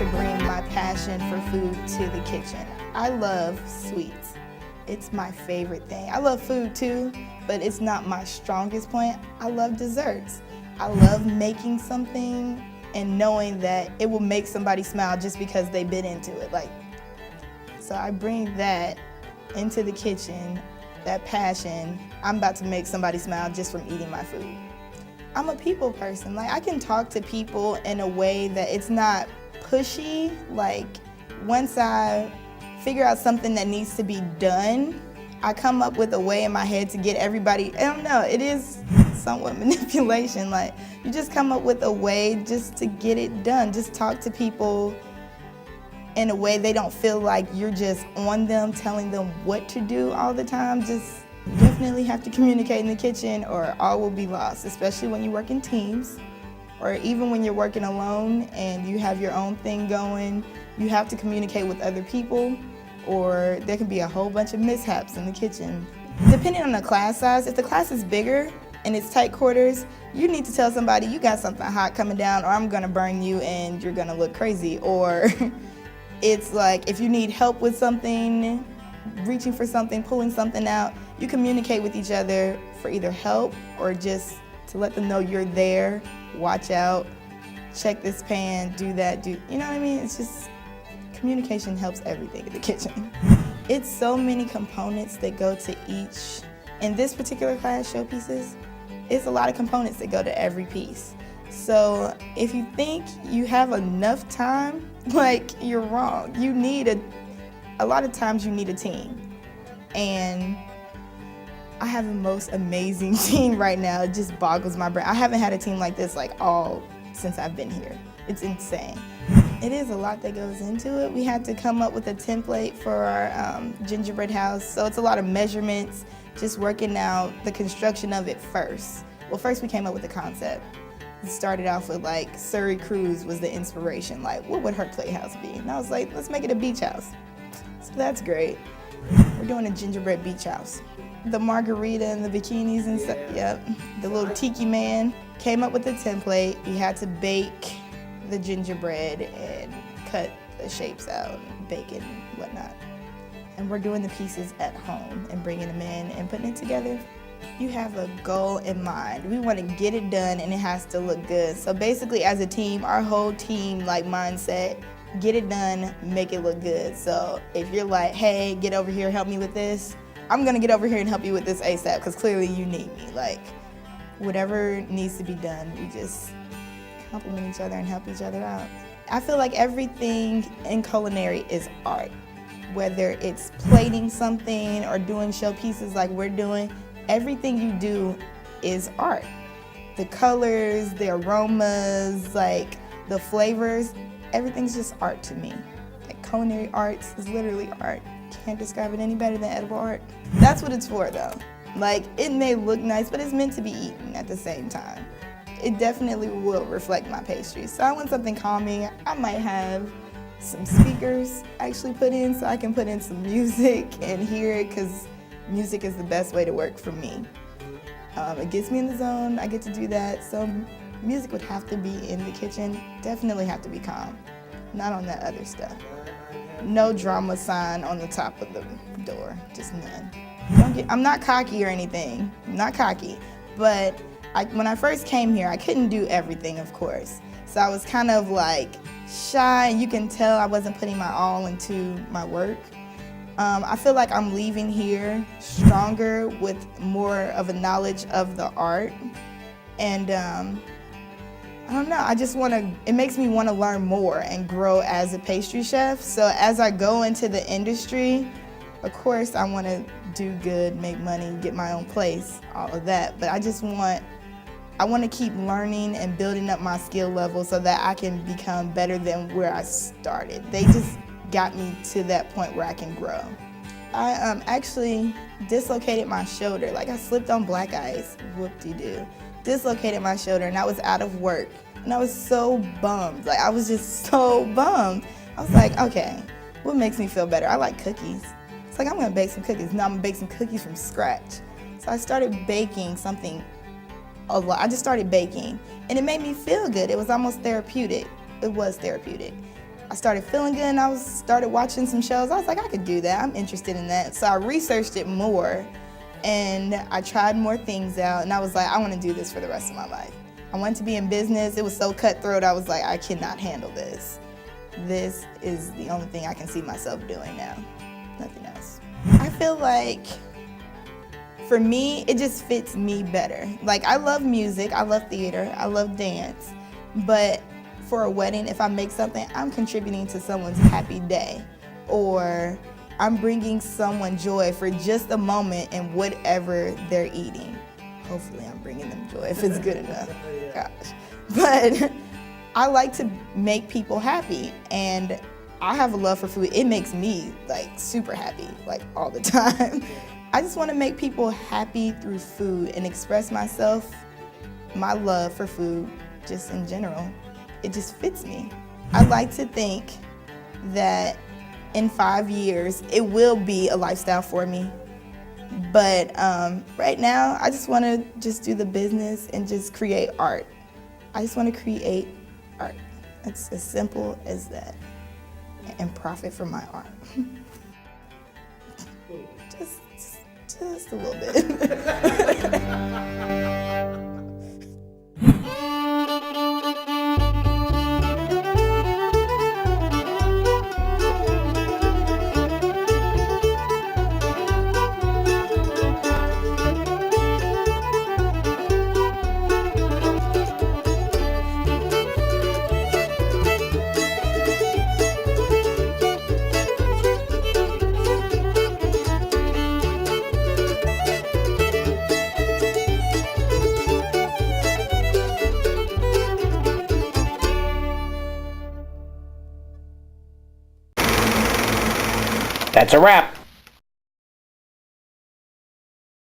to bring my passion for food to the kitchen. I love sweets. It's my favorite thing. I love food too, but it's not my strongest point. I love desserts. I love making something and knowing that it will make somebody smile just because they bit into it. So I bring that into the kitchen, that passion. I'm about to make somebody smile just from eating my food. I'm a people person. I can talk to people in a way that it's not pushy. Once I figure out something that needs to be done, I come up with a way in my head to get everybody, I don't know, it is somewhat manipulation. You just come up with a way just to get it done. Just talk to people in a way they don't feel like you're just on them, telling them what to do all the time. Just definitely have to communicate in the kitchen or all will be lost, especially when you work in teams or even when you're working alone and you have your own thing going. You have to communicate with other people or there can be a whole bunch of mishaps in the kitchen. Depending on the class size, if the class is bigger and it's tight quarters, you need to tell somebody you got something hot coming down or I'm gonna burn you and you're gonna look crazy. Or it's if you need help with something, reaching for something, pulling something out, you communicate with each other for either help or just to let them know you're there, watch out, check this pan, do that, you know what I mean? It's just, communication helps everything in the kitchen. It's so many components that go to each. In this particular class, showpieces, it's a lot of components that go to every piece. So if you think you have enough time, you're wrong. You need a lot of times you need a team. And I have the most amazing team right now. It just boggles my brain. I haven't had a team like this all since I've been here. It's insane. It is a lot that goes into it. We had to come up with a template for our gingerbread house. So it's a lot of measurements, just working out the construction of it first. Well, first we came up with the concept. It started off with Surrey Cruise was the inspiration. What would her playhouse be? And I was like, let's make it a beach house. So that's great. We're doing a gingerbread beach house. The margarita and the bikinis and stuff, yep. The little tiki man came up with the template. We had to bake the gingerbread and cut the shapes out, bake it and whatnot. And we're doing the pieces at home and bringing them in and putting it together. You have a goal in mind. We want to get it done and it has to look good. So basically as a team, our whole team mindset, get it done, make it look good. So if you're hey, get over here, help me with this, I'm gonna get over here and help you with this ASAP because clearly you need me. Whatever needs to be done, we just compliment each other and help each other out. I feel like everything in culinary is art. Whether it's plating something or doing showpieces like we're doing, everything you do is art. The colors, the aromas, the flavors, everything's just art to me. Culinary arts is literally art. Can't describe it any better than edible art. That's what it's for though. It may look nice, but it's meant to be eaten at the same time. It definitely will reflect my pastries. So I want something calming. I might have some speakers actually put in so I can put in some music and hear it because music is the best way to work for me. It gets me in the zone, I get to do that. So music would have to be in the kitchen, definitely have to be calm, not on that other stuff. No drama sign on the top of the door, just none. I'm not cocky or anything, I'm not cocky, but when I first came here, I couldn't do everything, of course. So I was kind of shy, and you can tell I wasn't putting my all into my work. I feel like I'm leaving here stronger with more of a knowledge of the art. And I don't know, it makes me want to learn more and grow as a pastry chef. So as I go into the industry, of course I want to do good, make money, get my own place, all of that. But I want to keep learning and building up my skill level so that I can become better than where I started. They just got me to that point where I can grow. I actually dislocated my shoulder. I slipped on black ice, whoop-de-doo. Dislocated my shoulder and I was out of work. And I was so bummed. I was just so bummed. I was like, okay, what makes me feel better? I like cookies. It's I'm gonna bake some cookies. No, I'm gonna bake some cookies from scratch. So I started baking something a lot. I just started baking and it made me feel good. It was almost therapeutic. It was therapeutic. I started feeling good and I started watching some shows. I was like, I could do that, I'm interested in that. So I researched it more and I tried more things out and I was like, I want to do this for the rest of my life. I wanted to be in business. It was so cutthroat, I was like, I cannot handle this. This is the only thing I can see myself doing now, nothing else. I feel like, for me, it just fits me better. Like, I love music, I love theater, I love dance, but for a wedding, if I make something, I'm contributing to someone's happy day, or I'm bringing someone joy for just a moment in whatever they're eating. Hopefully I'm bringing them joy if it's good enough, gosh. But I like to make people happy, and I have a love for food. It makes me like super happy, like all the time. I just want to make people happy through food and express myself, my love for food, just in general. It just fits me. I like to think that in 5 years, it will be a lifestyle for me. But right now, I just want to just do the business and just create art. I just want to create art. It's as simple as that. And profit from my art. Just a little bit. That's a wrap.